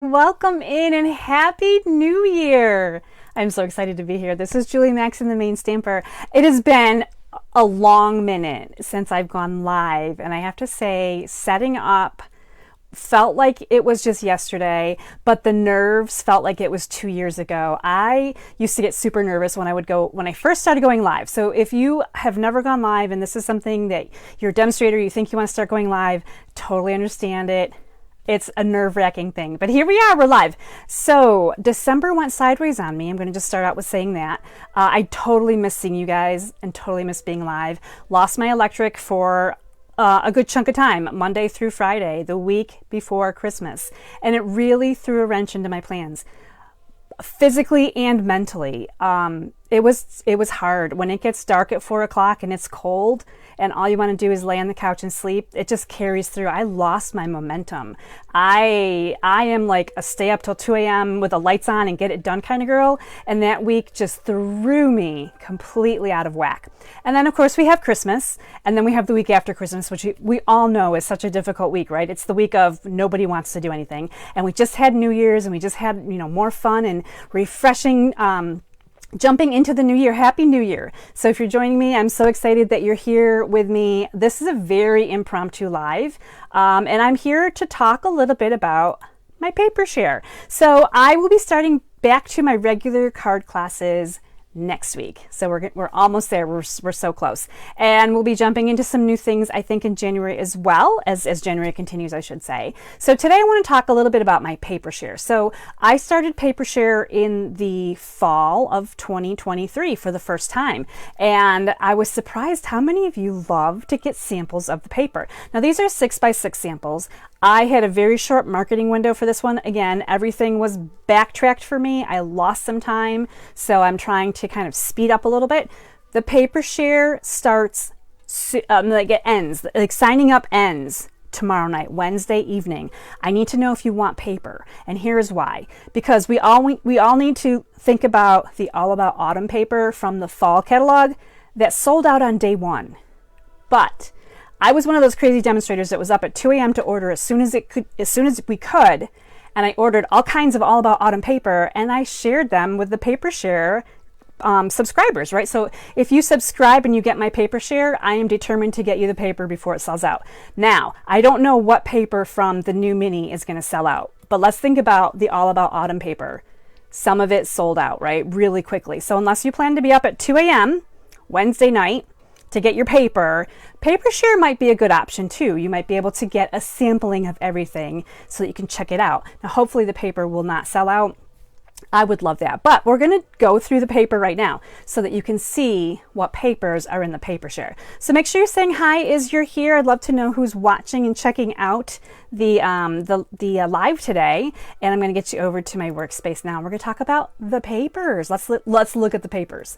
Welcome in and Happy New Year! I'm so excited to be here. This is Julie Max in the Main Stamper. It has been a long minute since I've gone live, and I have to say, setting up felt like it was just yesterday, but the nerves felt like it was 2 years ago. I used to get super nervous when I first started going live. So if you have never gone live and this is something that you're a demonstrator, you think you want to start going live, totally understand it. It's a nerve-wracking thing, but here we are, we're live. So December went sideways on me. I'm going to just start out with saying that. I totally miss seeing you guys and totally miss being live. Lost my electric for a good chunk of time, Monday through Friday, the week before Christmas. And it really threw a wrench into my plans, physically and mentally. It was hard. When it gets dark at 4 o'clock and it's cold and all you want to do is lay on the couch and sleep, it just carries through. I lost my momentum. I am like a stay up till 2 a.m. with the lights on and get it done kind of girl. And that week just threw me completely out of whack. And then of course we have Christmas, and then we have the week after Christmas, which we all know is such a difficult week, right? It's the week of nobody wants to do anything. And we just had New Year's, and we just had, more fun and refreshing, jumping into the new year. Happy New Year. So if you're joining me, I'm so excited that you're here with me. This is a very impromptu live, and I'm here to talk a little bit about my paper share. So I will be starting back to my regular card classes next week. So we're almost there. We're so close. And we'll be jumping into some new things, I think, in January as well, as January continues, I should say. So today I want to talk a little bit about my paper share. So I started paper share in the fall of 2023 for the first time. And I was surprised how many of you love to get samples of the paper. Now these are 6x6 samples. I had a very short marketing window for this one. Again, everything was backtracked for me. I lost some time, so I'm trying to kind of speed up a little bit. The paper share starts, it ends, like signing up ends tomorrow night, Wednesday evening. I need to know if you want paper, and here's why. Because we all need to think about the All About Autumn paper from the fall catalog that sold out on day one. But I was one of those crazy demonstrators that was up at 2 a.m. to order as soon as we could, and I ordered all kinds of All About Autumn paper, and I shared them with the paper share subscribers, right? So if you subscribe and you get my paper share, I am determined to get you the paper before it sells out. Now, I don't know what paper from the new mini is going to sell out, but let's think about the All About Autumn paper. Some of it sold out, right? Really quickly. So unless you plan to be up at 2 a.m. Wednesday night to get your paper share might be a good option too. You might be able to get a sampling of everything so that you can check it out. Now, hopefully the paper will not sell out. I would love that. But we're going to go through the paper right now so that you can see what papers are in the paper share. So make sure you're saying hi as you're here. I'd love to know who's watching and checking out the live today. And I'm going to get you over to my workspace now. We're going to talk about the papers. Let's look at the papers.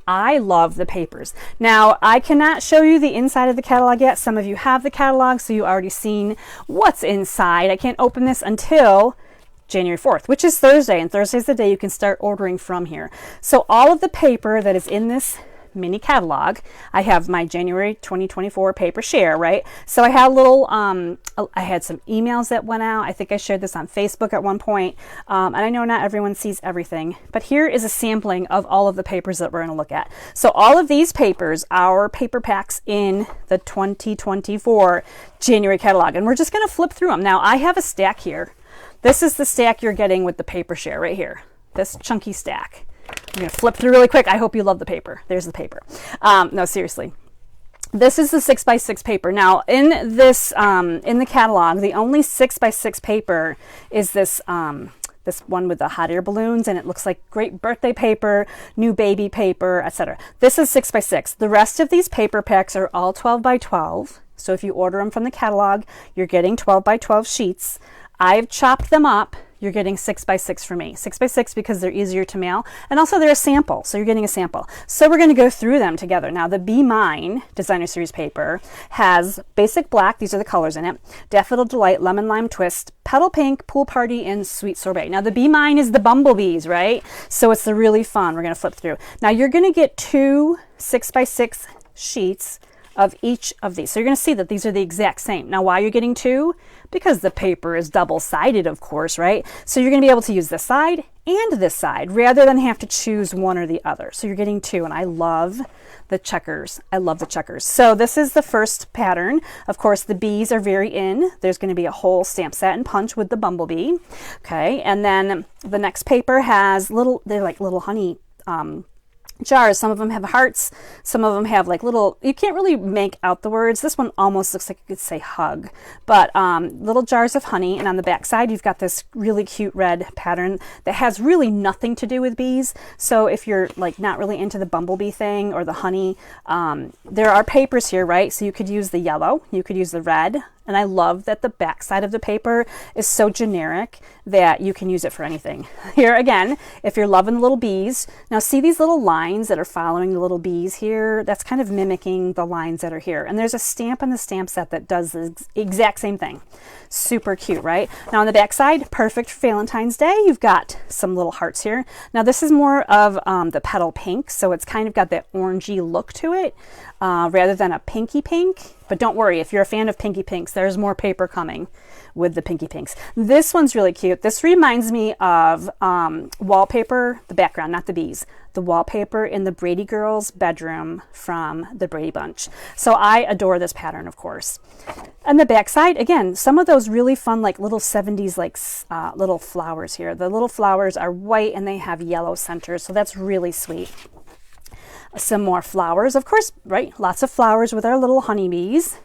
I love the papers. Now, I cannot show you the inside of the catalog yet. Some of you have the catalog, so you've already seen what's inside. I can't open this until January 4th, which is Thursday, and Thursday is the day you can start ordering from here. So all of the paper that is in this mini catalog, I have my January 2024 paper share, right? So I had I had some emails that went out. I think I shared this on Facebook at one point. And I know not everyone sees everything, but here is a sampling of all of the papers that we're going to look at. So all of these papers are paper packs in the 2024 January catalog, and we're just going to flip through them. Now I have a stack here. This is the stack you're getting with the paper share right here. This chunky stack. I'm going to flip through really quick. I hope you love the paper. There's the paper. No, seriously. This is the 6x6 paper. Now, in this, in the catalog, the only 6x6 paper is this, this one with the hot air balloons, and it looks like great birthday paper, new baby paper, etc. This is 6x6. The rest of these paper packs are all 12x12. So if you order them from the catalog, you're getting 12x12 sheets. I've chopped them up. You're getting 6x6 for me. 6x6 because they're easier to mail, and also they're a sample, so you're getting a sample. So we're going to go through them together. Now the Be Mine Designer Series paper has Basic Black, these are the colors in it, Daffodil Delight, Lemon Lime Twist, Petal Pink, Pool Party, and Sweet Sorbet. Now the Be Mine is the bumblebees, right? So it's the really fun. We're going to flip through. Now you're going to get two 6x6 sheets of each of these. So you're going to see that these are the exact same. Now, why you're getting two? Because the paper is double-sided, of course, right? So you're going to be able to use this side and this side rather than have to choose one or the other. So you're getting two, and I love the checkers. I love the checkers. So this is the first pattern. Of course, the bees are very in. There's going to be a whole stamp satin punch with the bumblebee. Okay, and then the next paper has little, they're like little honey jars. Some of them have hearts, some of them have like little, you can't really make out the words. This one almost looks like it could say hug, but little jars of honey. And on the back side, you've got this really cute red pattern that has really nothing to do with bees. So if you're like not really into the bumblebee thing or the honey, there are papers here, right? So you could use the yellow, you could use the red. And I love that the back side of the paper is so generic that you can use it for anything. Here again, if you're loving the little bees, now see these little lines that are following the little bees here? That's kind of mimicking the lines that are here. And there's a stamp in the stamp set that does the exact same thing. Super cute, right? Now on the back side, perfect for Valentine's Day. You've got some little hearts here. Now this is more of the petal pink, so it's kind of got that orangey look to it rather than a pinky pink. But don't worry, if you're a fan of pinky pinks, there's more paper coming with the pinky pinks. This one's really cute. This reminds me of wallpaper, the background, not the bees, the wallpaper in the Brady girls' bedroom from the Brady Bunch. So I adore this pattern, of course. And the back side, again, some of those really fun, like little 70s, like little flowers here. The little flowers are white and they have yellow centers, so that's really sweet. Some more flowers, of course, right? Lots of flowers with our little honeybees.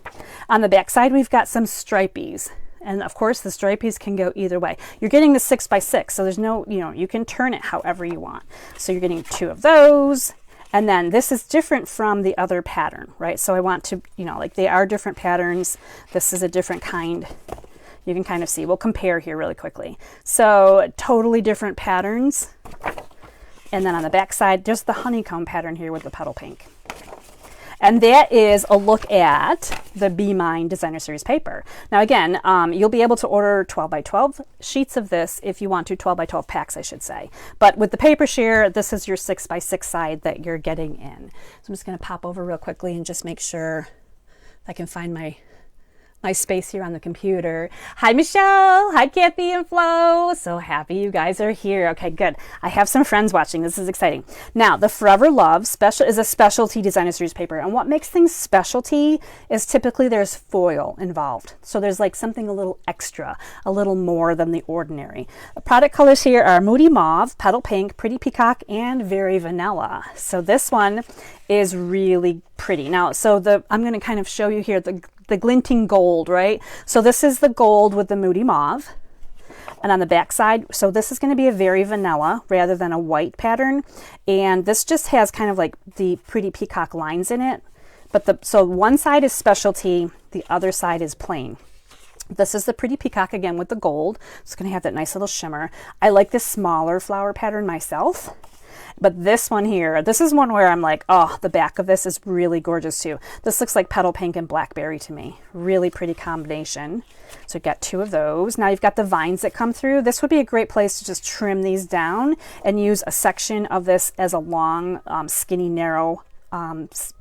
On the back side, we've got some stripies. And of course, the stripies can go either way. You're getting the 6x6, so there's no, you can turn it however you want. So you're getting two of those. And then this is different from the other pattern, right? So I want to, like they are different patterns. This is a different kind. You can kind of see. We'll compare here really quickly. So totally different patterns. And then on the back side, just the honeycomb pattern here with the petal pink. And that is a look at the Be Mine Designer Series paper. Now again, you'll be able to order 12x12 sheets of this if you want to, 12x12 packs, I should say. But with the paper share, this is your 6x6 side that you're getting in. So I'm just going to pop over real quickly and just make sure I can find my space here on the computer. Hi, Michelle. Hi, Kathy and Flo. So happy you guys are here. Okay, good. I have some friends watching. This is exciting. Now, the Forever Love special is a specialty designer series paper. And what makes things specialty is typically there's foil involved. So there's like something a little extra, a little more than the ordinary. The product colors here are Moody Mauve, Petal Pink, Pretty Peacock, and Very Vanilla. So this one is really pretty. Now, so I'm going to kind of show you here the glinting gold, right? So this is the gold with the Moody Mauve. And on the back side, so this is going to be a Very Vanilla rather than a white pattern. And this just has kind of like the Pretty Peacock lines in it. But so one side is specialty, the other side is plain. This is the Pretty Peacock again with the gold. It's going to have that nice little shimmer. I like this smaller flower pattern myself. But this one here, this is one where I'm like, oh, the back of this is really gorgeous too. This looks like petal pink and blackberry to me. Really pretty combination. So you've got two of those. Now you've got the vines that come through. This would be a great place to just trim these down and use a section of this as a long, skinny, narrow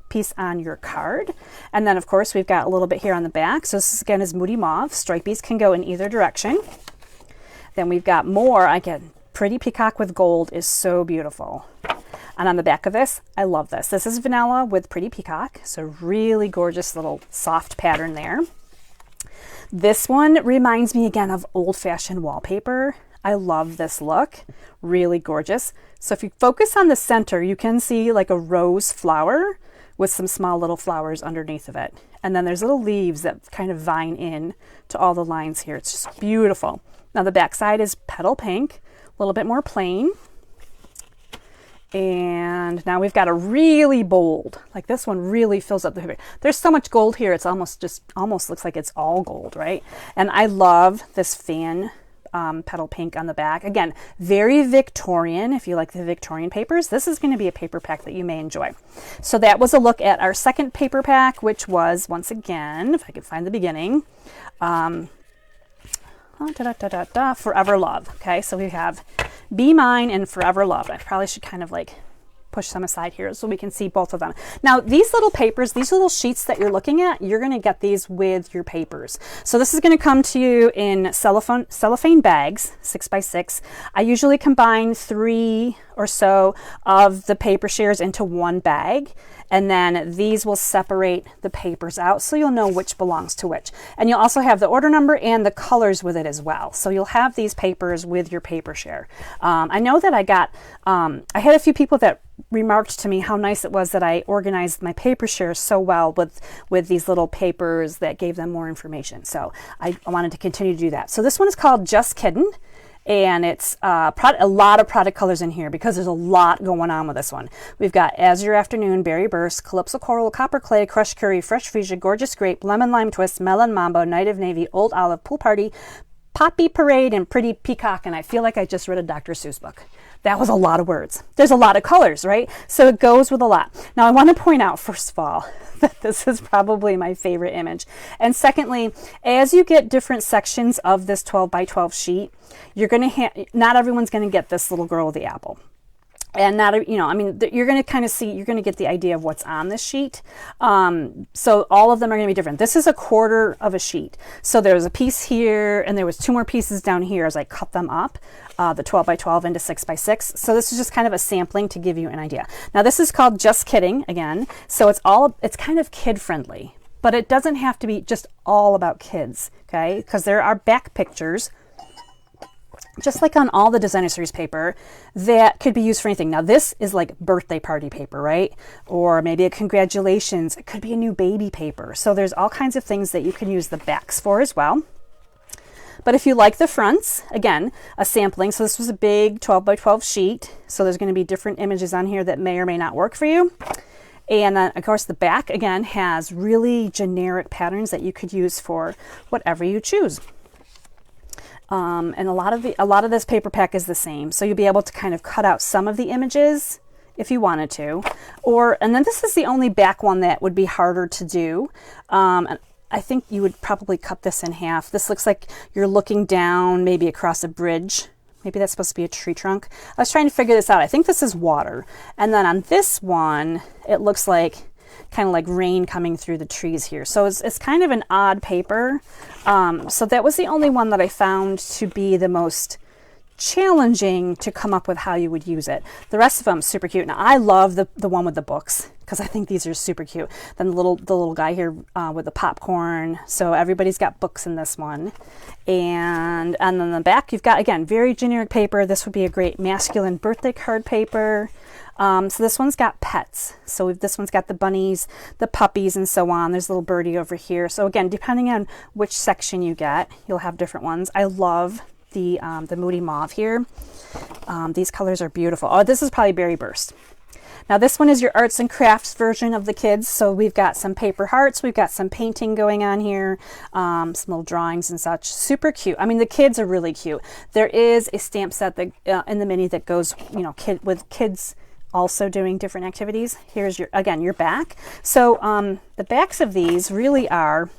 piece on your card. And then of course we've got a little bit here on the back. So this again is Moody Mauve. Stripies can go in either direction. Then we've got more, again, Pretty Peacock with gold is so beautiful. And on the back of this, I love this. This is Vanilla with Pretty Peacock. So really gorgeous little soft pattern there. This one reminds me again of old-fashioned wallpaper. I love this look. Really gorgeous. So if you focus on the center, you can see like a rose flower with some small little flowers underneath of it. And then there's little leaves that kind of vine in to all the lines here. It's just beautiful. Now the back side is petal pink. A little bit more plain. And now we've got a really bold, like this one really fills up the paper. There's so much gold here, it's almost looks like it's all gold, right? And I love this fan petal pink on the back. Again, very Victorian. If you like the Victorian papers, this is going to be a paper pack that you may enjoy. So that was a look at our second paper pack, which was, once again, if I could find the beginning, Forever Love. Okay, so we have Be Mine and Forever Love. I probably should kind of like push them aside here so we can see both of them. Now, these little papers, these little sheets that you're looking at, you're going to get these with your papers. So this is going to come to you in cellophane bags, 6x6. I usually combine 3 or so of the paper shares into one bag, and then these will separate the papers out so you'll know which belongs to which. And you'll also have the order number and the colors with it as well. So you'll have these papers with your paper share. I know that I had a few people that remarked to me how nice it was that I organized my paper shares so well with these little papers that gave them more information. So I wanted to continue to do that. So this one is called Just Kiddin'. And it's a lot of product colors in here because there's a lot going on with this one. We've got Azure Afternoon, Berry Burst, Calypso Coral, Copper Clay, Crushed Curry, Fresh Freesia, Gorgeous Grape, Lemon Lime Twist, Melon Mambo, Night of Navy, Old Olive, Pool Party, Poppy Parade, and Pretty Peacock. And I feel like I just read a Dr. Seuss book. That was a lot of words. There's a lot of colors, right? So it goes with a lot. Now I want to point out, first of all, that this is probably my favorite image. And secondly, as you get different sections of this 12 by 12 sheet, you're going to not everyone's going to get this little girl with the apple. And not, you know, I mean, you're going to kind of see, you're going to get the idea of what's on this sheet. So all of them are going to be different. This is a quarter of a sheet. So there was a piece here, and there was 2 more pieces down here as I cut them up, the 12 by 12 into 6 by 6. So this is just kind of a sampling to give you an idea. Now this is called Just Kidding again. So it's kind of kid friendly, but it doesn't have to be just all about kids, okay? Because there are back pictures, just like on all the designer series paper, that could be used for anything. Now this is like birthday party paper, right? Or maybe a congratulations. It could be a new baby paper. So there's all kinds of things that you can use the backs for as well. But if you like the fronts, again, a sampling. So this was a big 12 by 12 sheet. So there's going to be different images on here that may or may not work for you. And then, of course, the back, again, has really generic patterns that you could use for whatever you choose. And a lot of this paper pack is the same. So you'll be able to kind of cut out some of the images if you wanted to. And then this is the only back one that would be harder to do. And I think you would probably cut this in half. This looks like you're looking down maybe across a bridge. Maybe that's supposed to be a tree trunk. I was trying to figure this out. I think this is water. And then on this one, it looks like kind of like rain coming through the trees here. So it's kind of an odd paper. So that was the only one that I found to be the most challenging to come up with how you would use it. The rest of them super cute. Now I love the one with the books because I think these are super cute. Then the little guy here with the popcorn. So everybody's got books in this one. And then the back you've got, again, very generic paper. This would be a great masculine birthday card paper. So this one's got pets. So this one's got the bunnies, the puppies, and so on. There's a little birdie over here. So again, depending on which section you get, you'll have different ones. I love the Moody Mauve here. These colors are beautiful. Oh, this is probably Berry Burst. Now this one is your arts and crafts version of the kids. So we've got some paper hearts, we've got some painting going on here, some little drawings and such. Super cute. I mean, the kids are really cute. There is a stamp set that in the mini that goes, you know, with kids also doing different activities. Here's your back. So the backs of these really are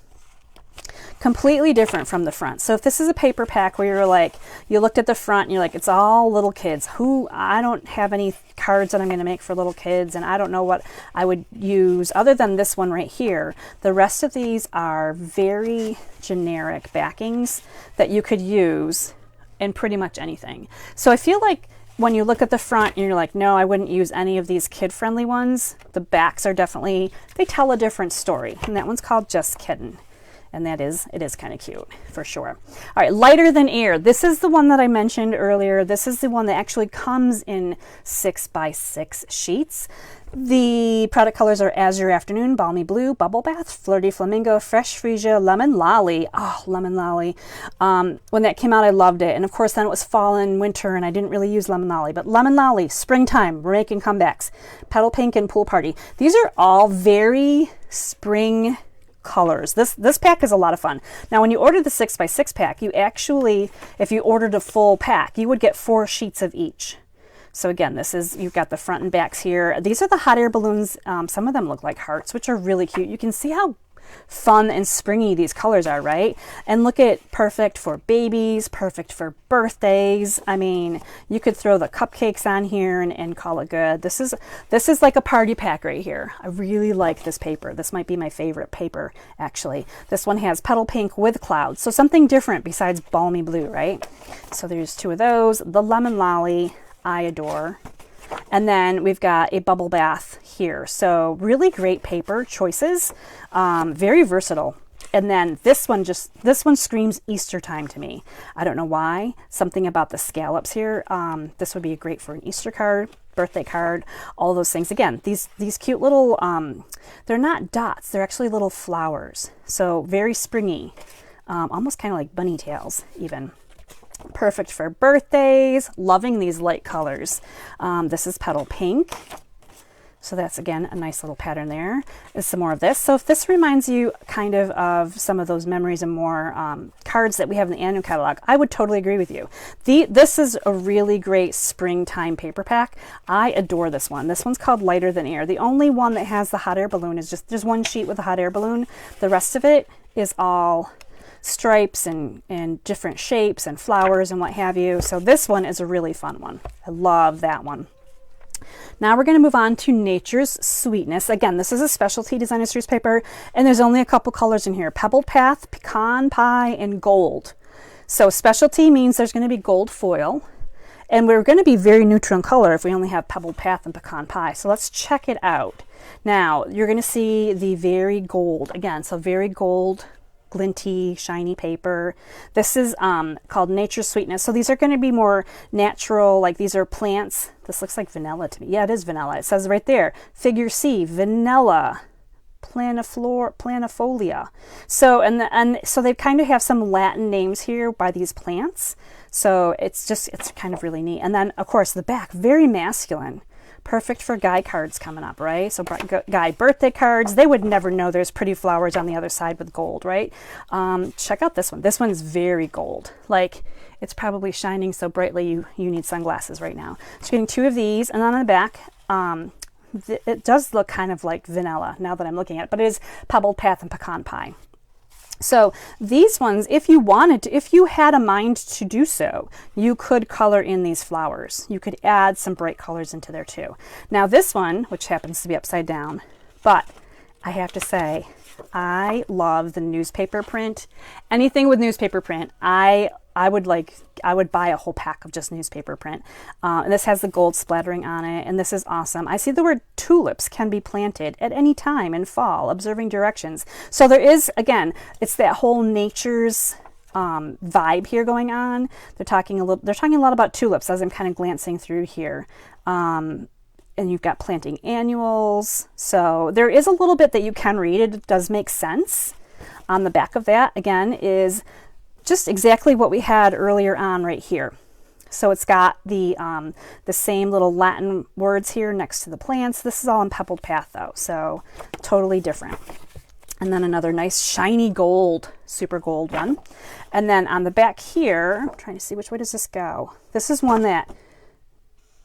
completely different from the front. So if this is a paper pack where you're like, you looked at the front and you're like, it's all little kids. I don't have any cards that I'm going to make for little kids, and I don't know what I would use other than this one right here. The rest of these are very generic backings that you could use in pretty much anything. So I feel like when you look at the front and you're like, no, I wouldn't use any of these kid-friendly ones, the backs are definitely, they tell a different story. And that one's called Just Kiddin'. And it is kind of cute for sure. All right, Lighter Than Air. This is the one that I mentioned earlier. This is the one that actually comes in 6 by 6 sheets. The product colors are Azure Afternoon, Balmy Blue, Bubble Bath, Flirty Flamingo, Fresh Freesia, Lemon Lolly. Oh, Lemon Lolly. When that came out, I loved it. And of course, then it was fall and winter, and I didn't really use Lemon Lolly. But Lemon Lolly, springtime, we're making comebacks. Petal Pink and Pool Party. These are all very spring colors. This pack is a lot of fun. Now, when you order the 6 by 6 pack, you actually, if you ordered a full pack, you would get 4 sheets of each. So again, you've got the front and backs here. These are the hot air balloons. Some of them look like hearts, which are really cute. You can see how fun and springy these colors are, right? And look at perfect for babies, perfect for birthdays. I mean, you could throw the cupcakes on here and call it good. This is like a party pack right here. I really like this paper. This might be my favorite paper, actually. This one has petal pink with clouds, so something different besides balmy blue, right? So there's two of those. The lemon lolly, I adore. And then we've got a bubble bath here. So really great paper choices, very versatile. And then this one screams Easter time to me. I don't know why. Something about the scallops here. This would be great for an Easter card, birthday card, all those things. Again, these cute little, they're not dots. They're actually little flowers. So very springy, almost kind of like bunny tails even. Perfect for birthdays. Loving these light colors. This is petal pink. So that's, again, a nice little pattern there. There's some more of this. So if this reminds you kind of some of those memories and more cards that we have in the annual catalog, I would totally agree with you. This is a really great springtime paper pack. I adore this one. This one's called Lighter Than Air. The only one that has the hot air balloon is just, there's one sheet with a hot air balloon. The rest of it is all stripes and different shapes and flowers and what have you. So this one is a really fun one. I love that one. Now we're going to move on to Nature's Sweetness. Again, this is a specialty designer series paper, and there's only a couple colors in here: Pebbled Path, Pecan Pie, and Gold. So specialty means there's going to be gold foil, and we're going to be very neutral in color if we only have Pebbled Path and Pecan Pie. So let's check it out. Now you're going to see the very gold again. So very gold, glinty, shiny paper. This is called Nature's Sweetness. So these are going to be more natural, like these are plants. This looks like vanilla to me. Yeah, it is vanilla. It says right there, figure C, vanilla, planifolia. So and so they kind of have some Latin names here by these plants. So it's kind of really neat. And then of course the back, very masculine. Perfect for guy cards coming up, right? So guy birthday cards, they would never know there's pretty flowers on the other side with gold, right? Check out this one. This one's very gold. Like, it's probably shining so brightly you need sunglasses right now. So you're getting two of these, and then on the back, it does look kind of like vanilla now that I'm looking at it, but it is Pebbled Path and Pecan Pie. So these ones, if you wanted to, if you had a mind to do so, you could color in these flowers. You could add some bright colors into there too. Now this one, which happens to be upside down, but I have to say, I love the newspaper print. Anything with newspaper print, I would buy a whole pack of just newspaper print. And this has the gold splattering on it, and this is awesome. I see the word tulips can be planted at any time in fall, observing directions. So there is, again, it's that whole nature's vibe here going on. They're talking a lot about tulips as I'm kind of glancing through here. And you've got planting annuals. So there is a little bit that you can read. It does make sense. On the back of that, again, is just exactly what we had earlier on right here. So it's got the same little Latin words here next to the plants. This is all in Pebbled Path though, so totally different. And then another nice shiny gold, super gold one. And then on the back here, I'm trying to see which way does this go. This is one that,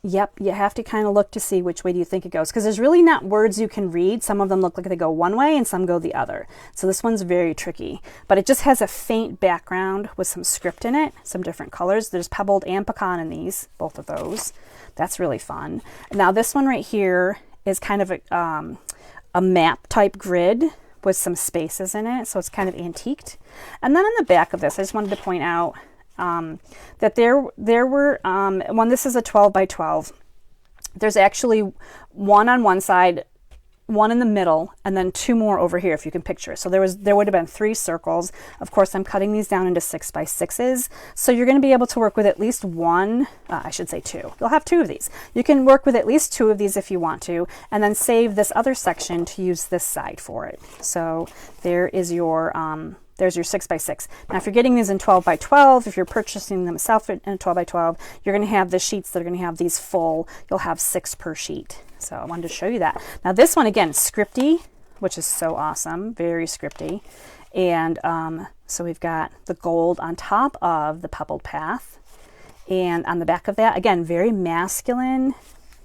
yep, you have to kind of look to see which way do you think it goes, because there's really not words you can read. Some of them look like they go one way and some go the other. So this one's very tricky, but it just has a faint background with some script in it, some different colors. There's pebbled and pecan in these, both of those. That's really fun. Now this one right here is kind of a map type grid with some spaces in it. So it's kind of antiqued. And then on the back of this, I just wanted to point out that there were, when this is a 12 by 12, there's actually one on one side, one in the middle, and then two more over here if you can picture it. So there would have been 3 circles. Of course, I'm cutting these down into 6 by 6s. So you're going to be able to work with at least one, I should say 2. You'll have 2 of these. You can work with at least 2 of these if you want to, and then save this other section to use this side for it. So there is your, there's your 6 by 6. Now, if you're getting these in 12 by 12, if you're purchasing them yourself in a 12 by 12, you're going to have the sheets that are going to have these full. You'll have 6 per sheet. So I wanted to show you that. Now this one, again, scripty, which is so awesome, very scripty. And so we've got the gold on top of the Pebbled Path. And on the back of that, again, very masculine,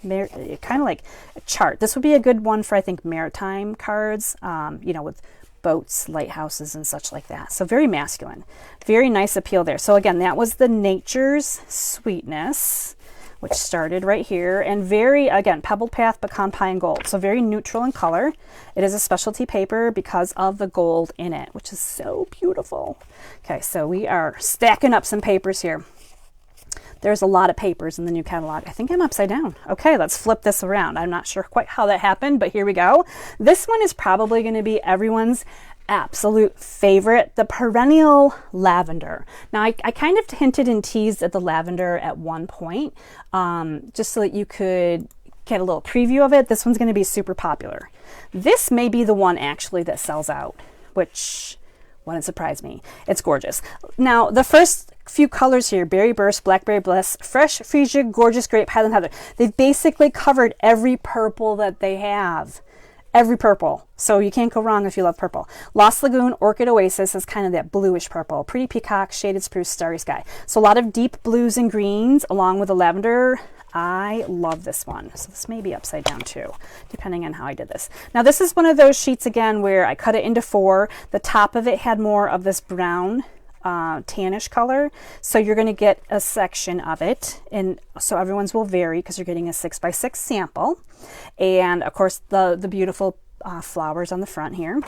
kind of like a chart. This would be a good one for, I think, maritime cards, you know, with boats, lighthouses, and such like that. So very masculine. Very nice appeal there. So again, that was the Nature's Sweetness, which started right here, and very, again, Pebbled Path, Pecan Pie, Gold. So very neutral in color. It is a specialty paper because of the gold in it, which is so beautiful. Okay, so we are stacking up some papers here. There's a lot of papers in the new catalog. I think I'm upside down. Okay, let's flip this around. I'm not sure quite how that happened, but here we go. This one is probably going to be everyone's absolute favorite, the Perennial Lavender. Now, I kind of hinted and teased at the lavender at one point, just so that you could get a little preview of it. This one's going to be super popular. This may be the one actually that sells out, which wouldn't surprise me. It's gorgeous. Now, the first few colors here, Berry Burst, Blackberry Bliss, Fresh Freesia, Gorgeous Grape, Highland Heather, they've basically covered every purple that they have. Every purple. So you can't go wrong if you love purple. Lost Lagoon, Orchid Oasis is kind of that bluish purple. Pretty Peacock, Shaded Spruce, Starry Sky. So a lot of deep blues and greens along with the lavender. I love this one. So this may be upside down too, depending on how I did this. Now this is one of those sheets again where I cut it into 4. The top of it had more of this brown tannish color, so you're going to get a section of it, and so everyone's will vary because you're getting a 6x6 sample, and of course the beautiful flowers on the front here.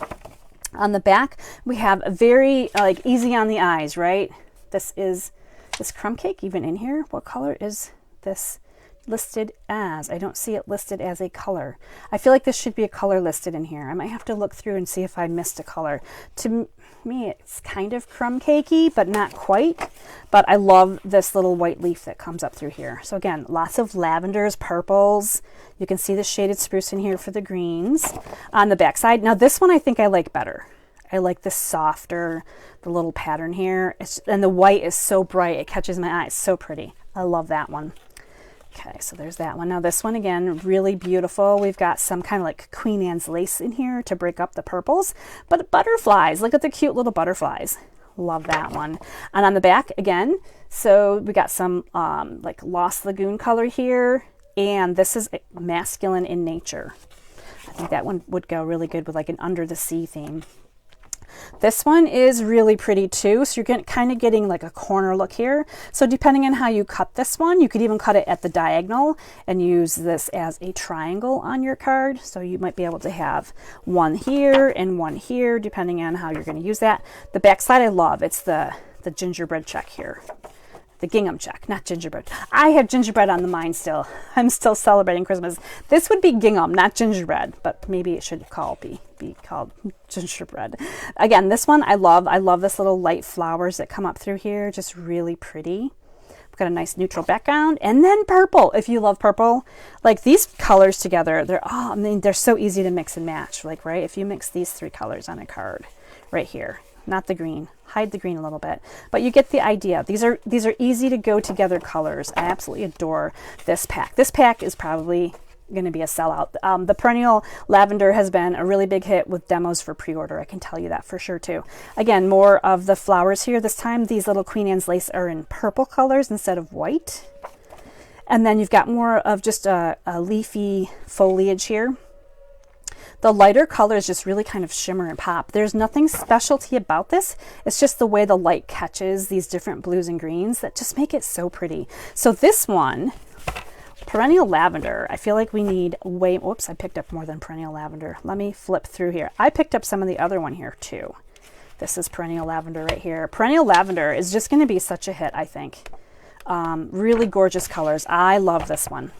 On the back we have a very like easy on the eyes, right? This is this crumb cake even in here. What color is this listed as? I don't see it listed as a color. I feel like this should be a color listed in here. I might have to look through and see if I missed a color. To me, it's kind of crumb cakey, but not quite. But I love this little white leaf that comes up through here. So again, lots of lavenders, purples. You can see the shaded spruce in here for the greens on the back side. Now this one I think I like better. I like the softer, the little pattern here. And the white is so bright, it catches my eye. It's so pretty. I love that one. Okay, so there's that one. Now this one again, really beautiful. We've got some kind of like Queen Anne's lace in here to break up the purples, but butterflies. Look at the cute little butterflies. Love that one. And on the back again, so we got some like Lost Lagoon color here, and this is masculine in nature. I think that one would go really good with like an under the sea theme. This one is really pretty too, so you're kind of getting like a corner look here. So depending on how you cut this one, you could even cut it at the diagonal and use this as a triangle on your card. So you might be able to have one here and one here, depending on how you're going to use that. The back side I love. It's the gingerbread check here. The gingham check, not gingerbread. I have gingerbread on the mind still. I'm still celebrating Christmas. This would be gingham, not gingerbread, but maybe it should be called gingerbread. Again, this one I love. I love this little light flowers that come up through here. Just really pretty. We've got a nice neutral background, and then purple. If you love purple, like these colors together, I mean, they're so easy to mix and match. Like, right, if you mix these 3 colors on a card right here, not the green, hide the green a little bit, but you get the idea. These are easy to go together colors. I absolutely adore this pack. This pack is probably going to be a sellout. The Perennial Lavender has been a really big hit with demos for pre-order. I can tell you that for sure too. Again, more of the flowers here this time. These little Queen Anne's lace are in purple colors instead of white. And then you've got more of just a leafy foliage here. The lighter colors just really kind of shimmer and pop. There's nothing specialty about this. It's just the way the light catches these different blues and greens that just make it so pretty. So this one, Perennial Lavender, I feel like we need way, whoops, I picked up more than Perennial Lavender. Let me flip through here. I picked up some of the other one here too. This is Perennial Lavender right here. Perennial Lavender is just going to be such a hit, I think. Really gorgeous colors. I love this one.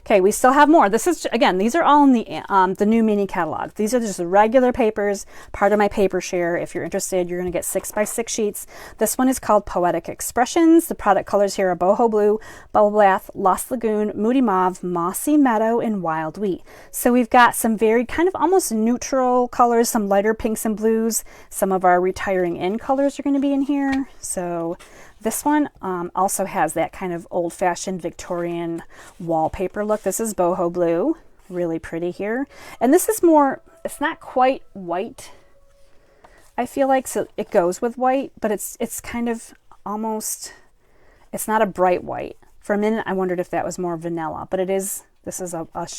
Okay, we still have more. This is, again, these are all in the new mini catalog. These are just the regular papers, part of my paper share. If you're interested, you're going to get 6x6 sheets. This one is called Poetic Expressions. The product colors here are Boho Blue, Bubble Bath, Lost Lagoon, Moody Mauve, Mossy Meadow, and Wild Wheat. So we've got some very kind of almost neutral colors, some lighter pinks and blues. Some of our Retiring In colors are going to be in here. So this one also has that kind of old-fashioned Victorian wallpaper look. This is Boho Blue, really pretty here. And this is more, it's not quite white, I feel like, so it goes with white, but it's kind of almost, it's not a bright white. For a minute, I wondered if that was more vanilla, but it is This is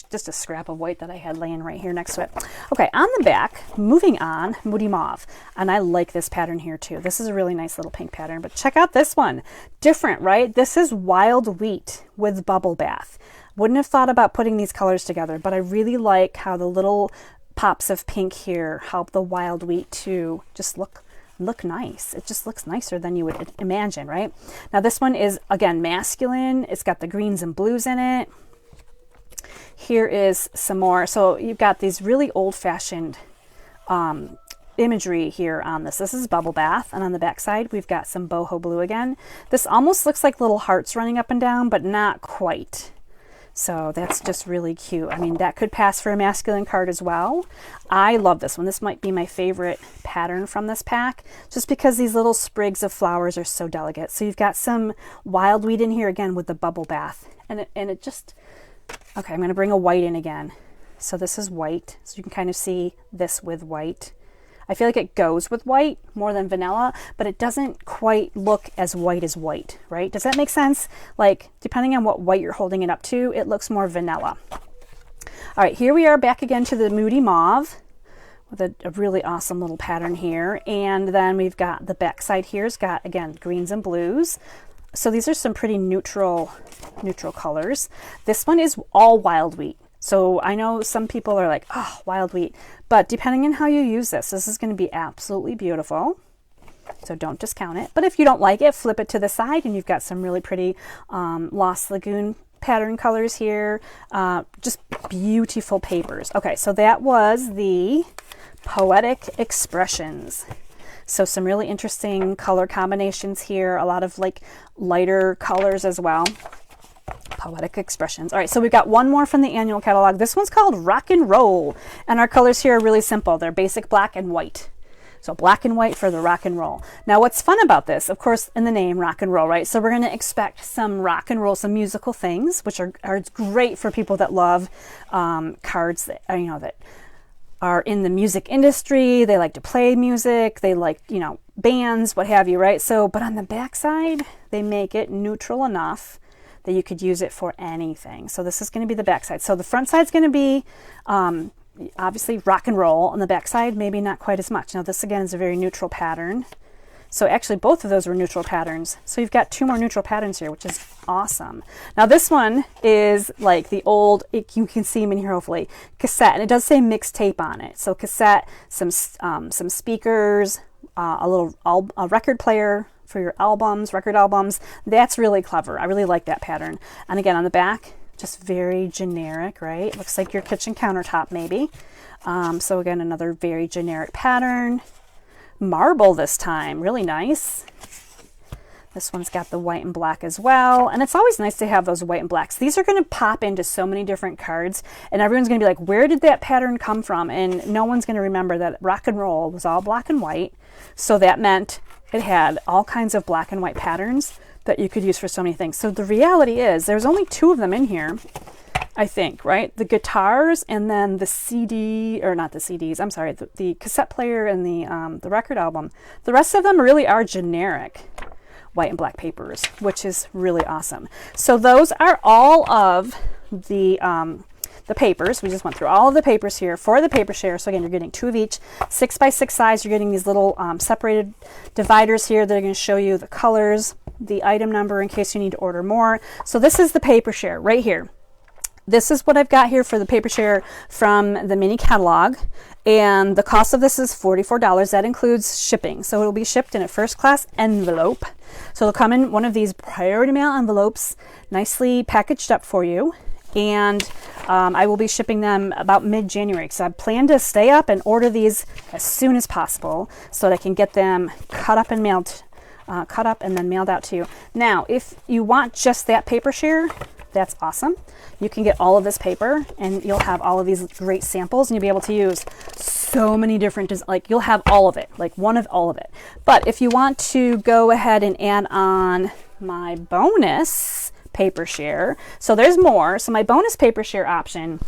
just a scrap of white that I had laying right here next to it. Okay, on the back, moving on, Moody Mauve. And I like this pattern here too. This is a really nice little pink pattern, but check out this one. Different, right? This is Wild Wheat with Bubble Bath. Wouldn't have thought about putting these colors together, but I really like how the little pops of pink here help the Wild Wheat to just look nice. It just looks nicer than you would imagine, right? Now this one is, again, masculine. It's got the greens and blues in it. Here is some more. So you've got these really old-fashioned imagery here on this. This is Bubble Bath, and on the back side we've got some boho blue again. This almost looks like little hearts running up and down, but not quite. So that's just really cute. I mean, that could pass for a masculine card as well. I love this one. This might be my favorite pattern from this pack, just because these little sprigs of flowers are so delicate. So you've got some wild wheat in here again with the Bubble Bath, and it just, okay, I'm going to bring a white in again. So this is white, so you can kind of see this with white. I feel like it goes with white more than vanilla, but it doesn't quite look as white, right? Does that make sense? Like, depending on what white you're holding it up to, it looks more vanilla. All right, here we are back again to the Moody Mauve with a really awesome little pattern here. And then we've got the back side here's got, again, greens and blues. So these are some pretty neutral colors. This one is all wild wheat. So I know some people are like, oh, wild wheat, but depending on how you use this is going to be absolutely beautiful. So don't discount it. But if you don't like it, flip it to the side and you've got some really pretty Lost Lagoon pattern colors here. Just beautiful papers. Okay, so that was the Poetic Expressions. So some really interesting color combinations here. A lot of like lighter colors as well. Poetic Expressions. All right, so we've got one more from the annual catalog. This one's called Rock and Roll, and our colors here are really simple. They're basic black and white. So black and white for the rock and roll. Now what's fun about this, of course, in the name rock and roll, right? So we're going to expect some rock and roll, some musical things, which are great for people that love cards that that are in the music industry. They like to play music. They like, bands, what have you, right? So, but on the back side, they make it neutral enough that you could use it for anything. So this is going to be the back side. So the front side is going to be obviously rock and roll. On the back side, maybe not quite as much. Now this again is a very neutral pattern. So actually both of those were neutral patterns. So you've got two more neutral patterns here, which is awesome. Now this one is like the old, you can see them in here hopefully, cassette. And it does say mixed tape on it. So cassette, some speakers, a record player, for your albums, record albums. That's really clever. I really like that pattern. And again, on the back, just very generic, right? Looks like your kitchen countertop maybe. So again, another very generic pattern. Marble this time, really nice. This one's got the white and black as well. And it's always nice to have those white and blacks. These are going to pop into so many different cards and everyone's going to be like, where did that pattern come from? And no one's going to remember that rock and roll was all black and white. So that meant it had all kinds of black and white patterns that you could use for so many things. So the reality is there's only two of them in here, I think, right? The guitars and then the CD, or not the CDs, I'm sorry, the cassette player and the record album. The rest of them really are generic white and black papers, which is really awesome. So those are all of the papers. We just went through all of the papers here for the paper share. So again, you're getting two of each, 6x6 size. You're getting these little separated dividers here that are going to show you the colors, the item number in case you need to order more. So this is the paper share right here. This is what I've got here for the paper share from the mini catalog. And the cost of this is $44. That includes shipping. So it'll be shipped in a first class envelope. So it'll come in one of these priority mail envelopes, nicely packaged up for you. And I will be shipping them about mid-January. So I plan to stay up and order these as soon as possible so that I can get them cut up and mailed, then mailed out to you. Now, if you want just that paper share, that's awesome. You can get all of this paper and you'll have all of these great samples and you'll be able to use so many different, like you'll have all of it, like one of all of it. But if you want to go ahead and add on my bonus paper share, so there's more. So my bonus paper share option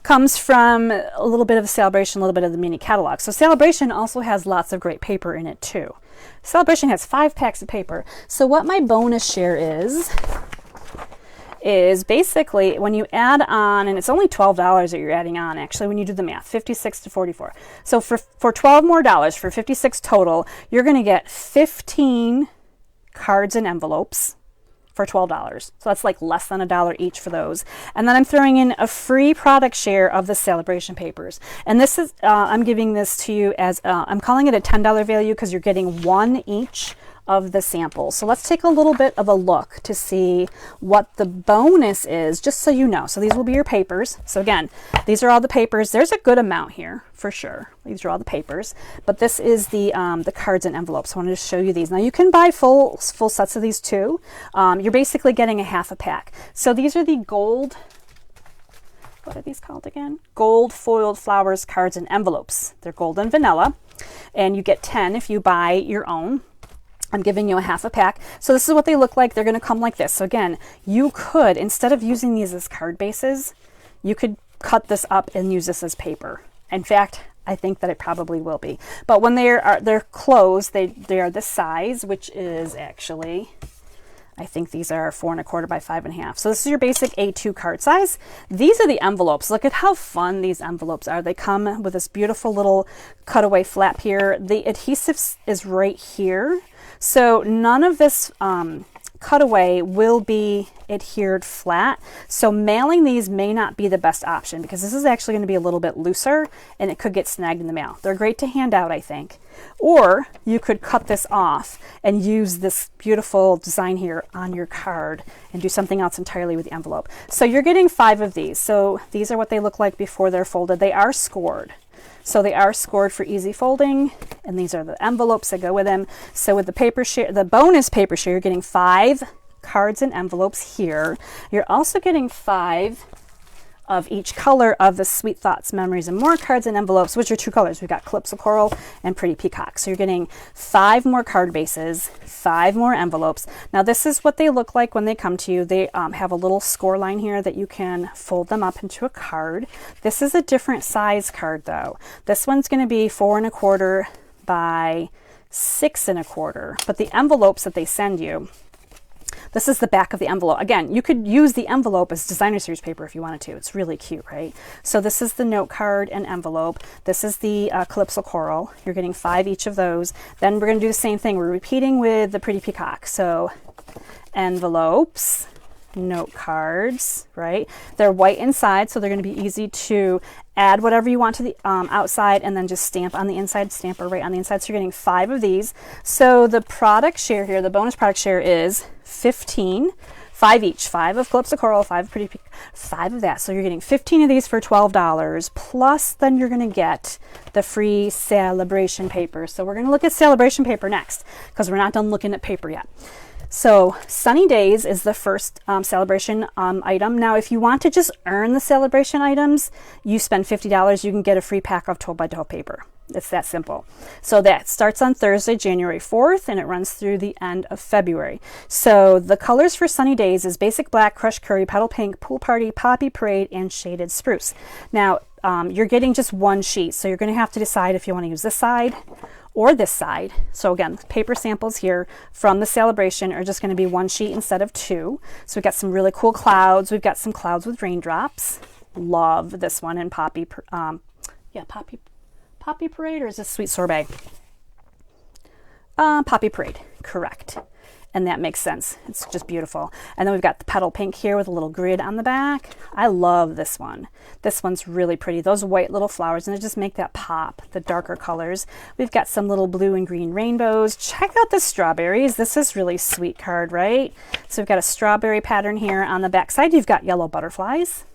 comes from a little bit of Sale-A-Bration, a little bit of the mini catalog. So Sale-A-Bration also has lots of great paper in it too. Sale-A-Bration has 5 packs of paper. So what my bonus share is is basically when you add on, and it's only $12 that you're adding on actually when you do the math, 56 to 44. So for $12 more, for 56 total, you're going to get 15 cards and envelopes for $12. So that's like less than $1 each for those. And then I'm throwing in a free product share of the Sale-A-Bration papers. And this is, I'm giving this to you as, I'm calling it a $10 value because you're getting one each of the samples. So let's take a little bit of a look to see what the bonus is, just so you know. So these will be your papers. So again, these are all the papers. There's a good amount here for sure. These are all the papers, but this is the cards and envelopes. I wanted to show you these. Now you can buy full sets of these too. You're basically getting a half a pack. So these are the gold, what are these called again? Gold foiled flowers cards and envelopes. They're gold and vanilla, and you get 10 if you buy your own. I'm giving you a half a pack. So this is what they look like. They're going to come like this. So again, you could, instead of using these as card bases, you could cut this up and use this as paper. In fact, I think that it probably will be. But when they're closed, they are this size, which is actually, I think these are 4 1/4 by 5 1/2. So this is your basic A2 card size. These are the envelopes. Look at how fun these envelopes are. They come with this beautiful little cutaway flap here. The adhesive is right here. So none of this cutaway will be adhered flat. So mailing these may not be the best option because this is actually going to be a little bit looser and it could get snagged in the mail. They're great to hand out, I think. Or you could cut this off and use this beautiful design here on your card and do something else entirely with the envelope. So you're getting 5 of these. So these are what they look like before they're folded. They are scored. So they are scored for easy folding, and these are the envelopes that go with them. So with the paper share, the bonus paper share, you're getting 5 cards and envelopes here. You're also getting 5 of each color of the Sweet Thoughts, Memories, and More cards and envelopes, which are 2 colors. We've got Calypso Coral and Pretty Peacock. So you're getting 5 more card bases, 5 more envelopes. Now this is what they look like when they come to you. They have a little score line here that you can fold them up into a card. This is a different size card though. This one's going to be 4 1/4 by 6 1/4. But the envelopes that they send you, this is the back of the envelope. Again, you could use the envelope as designer series paper if you wanted to. It's really cute, right? So this is the note card and envelope. This is the Calypso Coral. You're getting 5 each of those. Then we're going to do the same thing. We're repeating with the Pretty Peacock. So envelopes, note cards, right? They're white inside, so they're going to be easy to add whatever you want to the outside and then just stamp on the inside, stamper right on the inside. So you're getting 5 of these. So the product share here, the bonus product share is 15, 5 each, 5 of Calypso Coral, 5 of Pretty Peacock, 5 of that. So you're getting 15 of these for $12, plus then you're going to get the free Sale-A-Bration paper. So we're going to look at Sale-A-Bration paper next because we're not done looking at paper yet. So Sunny Days is the first Sale-A-Bration item. Now, if you want to just earn the Sale-A-Bration items, you spend $50, you can get a free pack of 12 by 12 paper. It's that simple. So that starts on Thursday, January 4th, and it runs through the end of February. So the colors for Sunny Days is Basic Black, Crushed Curry, Petal Pink, Pool Party, Poppy Parade, and Shaded Spruce. Now, you're getting just one sheet, so you're going to have to decide if you want to use this side or this side. So again, paper samples here from the Sale-A-Bration are just going to be one sheet instead of 2. So we've got some really cool clouds. We've got some clouds with raindrops. Love this one. And Poppy Parade, or is this Sweet Sorbet? Poppy Parade, correct. And that makes sense. It's just beautiful. And then we've got the Petal Pink here with a little grid on the back. I love this one. This one's really pretty. Those white little flowers, and they just make that pop, the darker colors. We've got some little blue and green rainbows. Check out the strawberries. This is really sweet card, right? So we've got a strawberry pattern here on the back side. You've got yellow butterflies.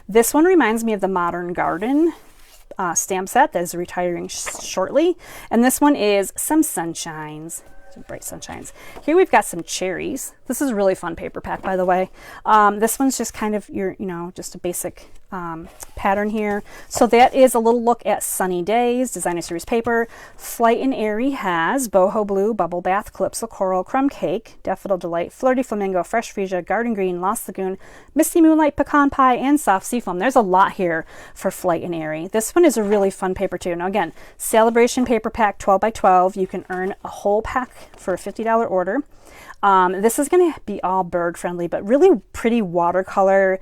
This one reminds me of the Modern Garden stamp set that is retiring shortly. And this one is some sunshines. Bright sunshines. Here we've got some cherries. This is a really fun paper pack, by the way. This one's just kind of your, just a basic pattern here. So that is a little look at Sunny Days, Designer Series paper. Flight and Airy has Boho Blue, Bubble Bath, Calypso Coral, Crumb Cake, Daffodil Delight, Flirty Flamingo, Fresh Freesia, Garden Green, Lost Lagoon, Misty Moonlight, Pecan Pie, and Soft Seafoam. There's a lot here for Flight and Airy. This one is a really fun paper too. Now again, Sale-A-Bration paper pack 12 by 12. You can earn a whole pack for a $50 order. This is going to be all bird friendly, but really pretty watercolor,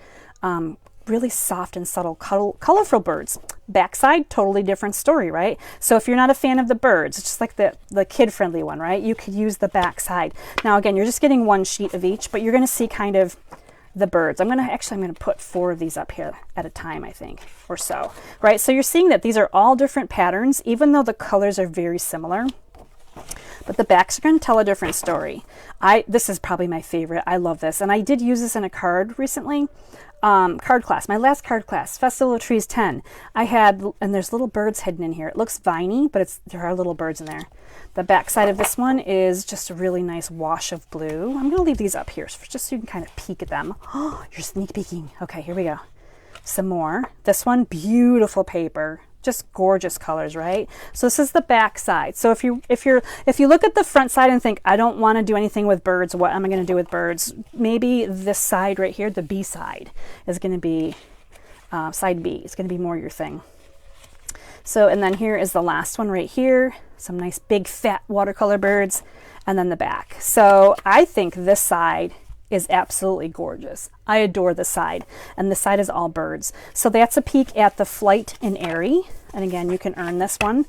really soft and subtle, colorful birds. Backside, totally different story, right? So if you're not a fan of the birds, it's just like the kid-friendly one, right? You could use the backside. Now again, you're just getting one sheet of each, but you're going to see kind of the birds. I'm going to put 4 of these up here at a time, I think, or so, right? So you're seeing that these are all different patterns, even though the colors are very similar. But the backs are going to tell a different story. This is probably my favorite. I love this. And I did use this in a card recently. Card class, my last card class, Festival of Trees 10. And there's little birds hidden in here. It looks viney, but there are little birds in there. The back side of this one is just a really nice wash of blue. I'm going to leave these up here just so you can kind of peek at them. Oh, you're sneak peeking. Okay, here we go. Some more. This one, beautiful paper. Just gorgeous colors, right? So this is the back side. So if you look at the front side and think, I don't want to do anything with birds, what am I going to do with birds? Maybe this side right here, the B side, is going to be side B. It's going to be more your thing. So, and then here is the last one right here. Some nice big fat watercolor birds, and then the back. So I think this side is absolutely gorgeous. I adore this side, and this side is all birds. So that's a peek at the Flight and Airy. And again, you can earn this one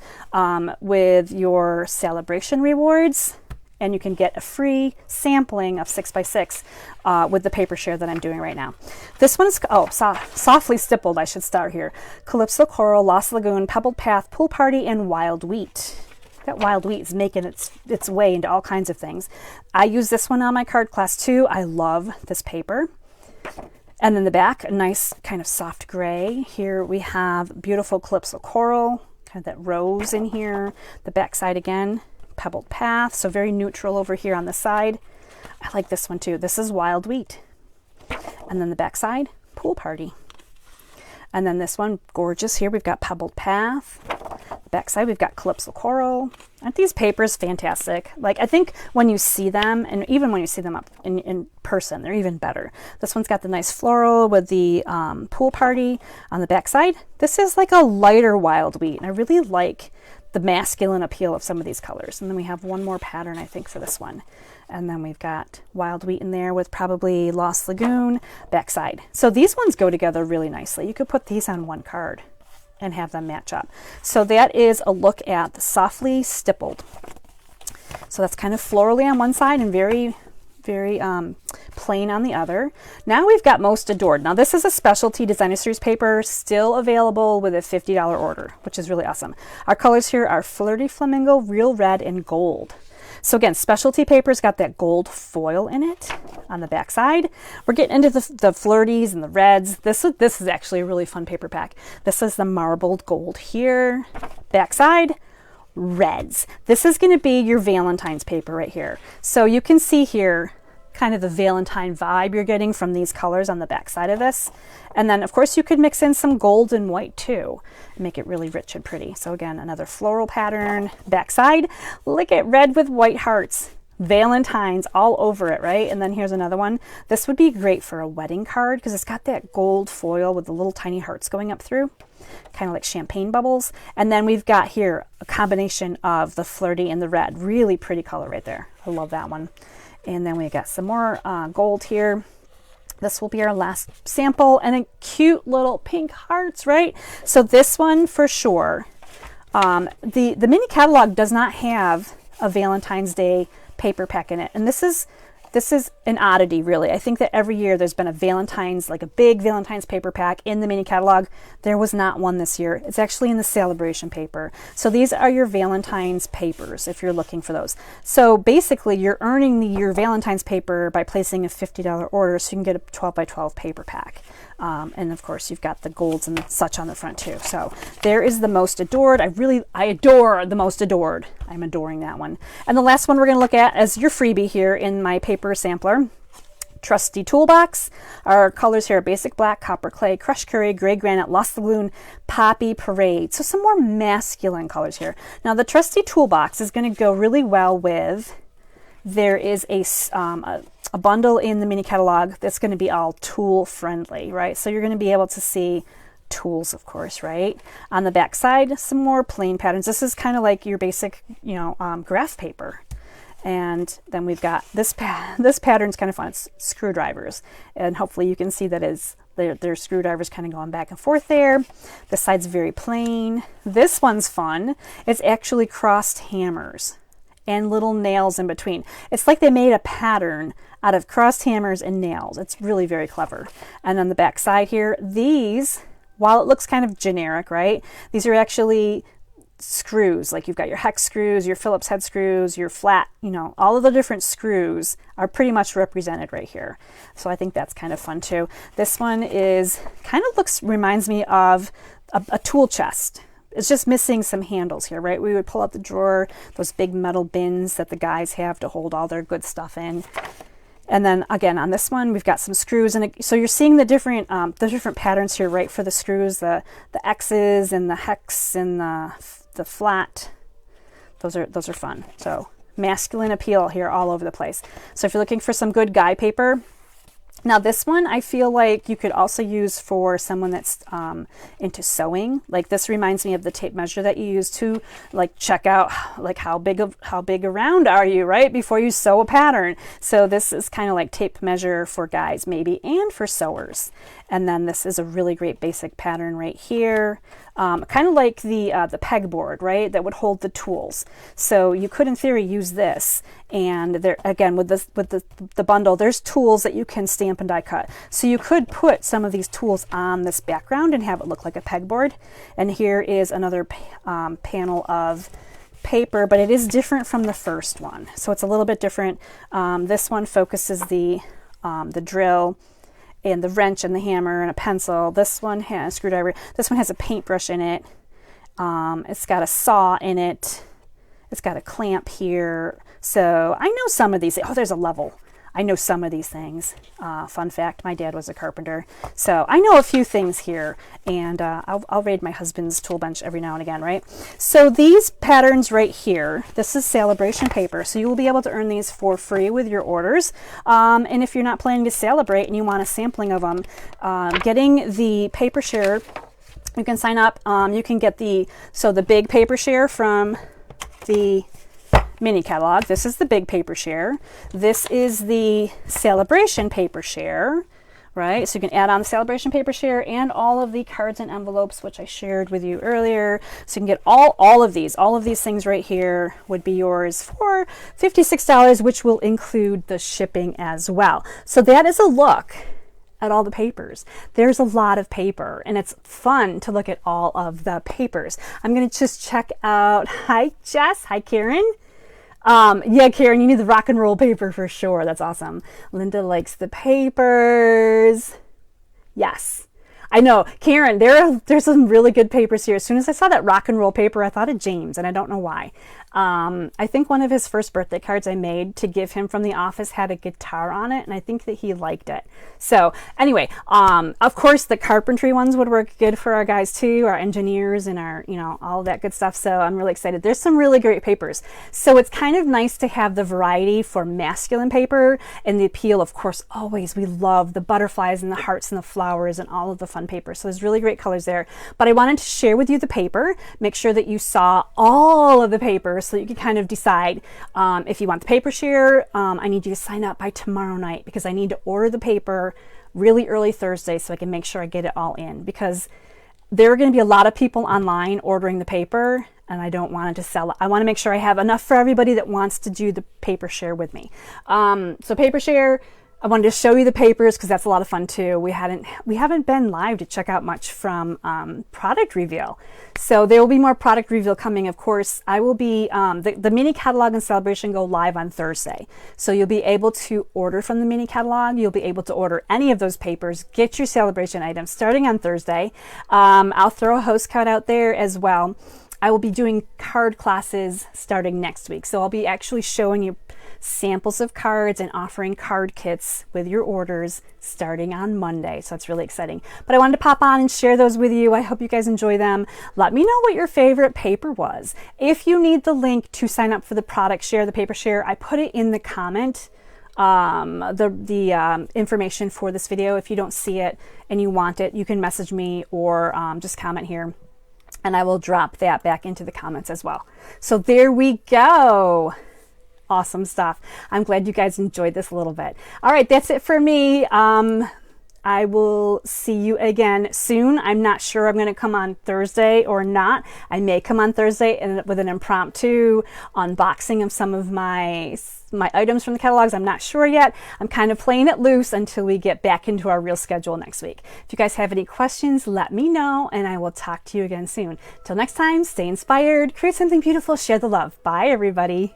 with your Sale-A-Bration rewards, and you can get a free sampling of 6x6 with the paper share that I'm doing right now. This one's, softly stippled, I should start here. Calypso Coral, Lost Lagoon, Pebbled Path, Pool Party, and Wild Wheat. That wild wheat is making its way into all kinds of things. I use this one on my card class too. I love this paper. And then the back, a nice kind of soft gray. Here we have beautiful Calypso Coral, kind of that rose in here. The back side again, Pebbled Path, so very neutral over here on the side. I like this one too. This is Wild Wheat. And then the back side, Pool Party. And then this one, gorgeous. Here we've got Pebbled Path. Backside we've got Calypso Coral. Aren't these papers fantastic? Like, I think when you see them, and even when you see them up in person, they're even better. This one's got the nice floral with the Pool Party on the backside. This is like a lighter Wild Wheat, and I really like the masculine appeal of some of these colors. And then we have one more pattern, I think, for this one. And then we've got Wild Wheat in there with probably Lost Lagoon backside. So these ones go together really nicely. You could put these on one card and have them match up. So that is a look at the Softly Stippled. So that's kind of florally on one side and very, very plain on the other. Now we've got Most Adored. Now this is a specialty designer series paper, still available with a $50 order, which is really awesome. Our colors here are Flirty Flamingo, Real Red, and Gold. So again, specialty paper's got that gold foil in it on the back side. We're getting into the flirties and the reds. This is actually a really fun paper pack. This is the marbled gold here. Backside, reds. This is going to be your Valentine's paper right here. So you can see here kind of the Valentine vibe you're getting from these colors on the back side of this. And then of course you could mix in some gold and white too and make it really rich and pretty. So again, another floral pattern. Backside, look at red with white hearts. Valentine's all over it, right? And then here's another one. This would be great for a wedding card because it's got that gold foil with the little tiny hearts going up through, kind of like champagne bubbles. And then we've got here a combination of the flirty and the red. Really pretty color right there. I love that one. And then we got some more gold here. This will be our last sample, and a cute little pink hearts, right? So this one for sure. The mini catalog does not have a Valentine's Day paper pack in it, and this is an oddity, really. I think that every year there's been a Valentine's, like a big Valentine's paper pack in the mini catalog. There was not one this year. It's actually in the Sale-A-Bration paper. So these are your Valentine's papers if you're looking for those. So basically you're earning your Valentine's paper by placing a $50 order so you can get a 12 by 12 paper pack. And of course you've got the golds and such on the front too. So there is the Most Adored. I adore the Most Adored. I'm adoring that one. And the last one we're going to look at as your freebie here in my paper sampler, Trusty Toolbox. Our colors here are Basic Black, Copper Clay, Crushed Curry, Gray Granite, Lost Lagoon, Poppy Parade. So some more masculine colors here. Now the Trusty Toolbox is going to go really well with, there is a bundle in the mini catalog that's going to be all tool friendly, right? So you're going to be able to see tools, of course, right? On the back side, some more plain patterns. This is kind of like your basic, graph paper. And then we've got this pattern's kind of fun. It's screwdrivers, and hopefully you can see that is there's screwdrivers kind of going back and forth there. This side's very plain. This one's fun. It's actually crossed hammers and little nails in between. It's like they made a pattern out of crossed hammers and nails. It's really very clever. And on the back side here, these, while it looks kind of generic, right? These are actually screws. Like you've got your hex screws, your Phillips head screws, your flat, you know, all of the different screws are pretty much represented right here. So I think that's kind of fun too. This one is kind of reminds me of a tool chest. It's just missing some handles here, right? We would pull out the drawer, those big metal bins that the guys have to hold all their good stuff in. And then again, on this one, we've got some screws. And so you're seeing the different patterns here, right? For the screws, the X's and the hex and the flat. Those are fun. So masculine appeal here all over the place. So if you're looking for some good guy paper, now this one I feel like you could also use for someone that's into sewing. Like this reminds me of the tape measure that you use to like check out like how big around are you, right, before you sew a pattern. So this is kind of like tape measure for guys maybe, and for sewers. And then this is a really great basic pattern right here. Kind of like the pegboard, right, that would hold the tools. So you could, in theory, use this. And there, again, with the bundle, there's tools that you can stamp and die cut. So you could put some of these tools on this background and have it look like a pegboard. And here is another panel of paper, but it is different from the first one. So it's a little bit different. This one focuses the drill and the wrench and the hammer and a pencil. This one has a screwdriver. This one has a paintbrush in it. It's got a saw in it. It's got a clamp here. So I know some of these. Oh, there's a level. I know some of these things. Fun fact, my dad was a carpenter. So I know a few things here, and I'll raid my husband's tool bench every now and again, right? So these patterns right here, this is Sale-A-Bration paper, so you will be able to earn these for free with your orders. And if you're not planning to Sale-A-Brate and you want a sampling of them, getting the paper share, you can sign up. You can get the big paper share from the mini catalog. This is the big paper share. This is the Sale-A-Bration paper share, right? So you can add on the Sale-A-Bration paper share and all of the cards and envelopes, which I shared with you earlier. So you can get all of these things right here would be yours for $56, which will include the shipping as well. So that is a look at all the papers. There's a lot of paper, and it's fun to look at all of the papers. I'm going to just check out. Hi, Jess. Hi, Karen. Yeah, Karen, you need the rock and roll paper for sure. That's awesome. Linda likes the papers. Yes. I know, Karen, there's some really good papers here. As soon as I saw that rock and roll paper, I thought of James, and I don't know why. I think one of his first birthday cards I made to give him from the office had a guitar on it, and I think that he liked it. So anyway, of course the carpentry ones would work good for our guys too, our engineers and our, all of that good stuff. So I'm really excited. There's some really great papers. So it's kind of nice to have the variety for masculine paper and the appeal. Of course, always we love the butterflies and the hearts and the flowers and all of the fun paper. So there's really great colors there. But I wanted to share with you the paper. Make sure that you saw all of the papers, so you can kind of decide if you want the paper share. I need you to sign up by tomorrow night because I need to order the paper really early Thursday so I can make sure I get it all in, because there are going to be a lot of people online ordering the paper and I don't want it to sell it. I want to make sure I have enough for everybody that wants to do the paper share with me. So paper share, I wanted to show you the papers because that's a lot of fun too. We haven't been live to check out much from product reveal. So there will be more product reveal coming. Of course, I will be, the mini catalog and Sale-A-Bration go live on Thursday. So you'll be able to order from the mini catalog. You'll be able to order any of those papers, get your Sale-A-Bration items starting on Thursday. I'll throw a host card out there as well. I will be doing card classes starting next week. So I'll be actually showing you samples of cards and offering card kits with your orders starting on Monday. So it's really exciting. But I wanted to pop on and share those with you. I hope you guys enjoy them. Let me know what your favorite paper was. If you need the link to sign up for the product share, the paper share, I put it in the comment, the information for this video. If you don't see it and you want it, you can message me or just comment here, and I will drop that back into the comments as well. So there we go. awesome stuff. I'm glad you guys enjoyed this a little bit. All right, that's it for me. I will see you again soon. I'm not sure I'm going to come on Thursday or not. I may come on Thursday and with an impromptu unboxing of some of my items from the catalogs. I'm not sure yet. I'm kind of playing it loose until we get back into our real schedule next week. If you guys have any questions, let me know, and I will talk to you again soon. Till next time, stay inspired, create something beautiful, share the love. Bye, everybody.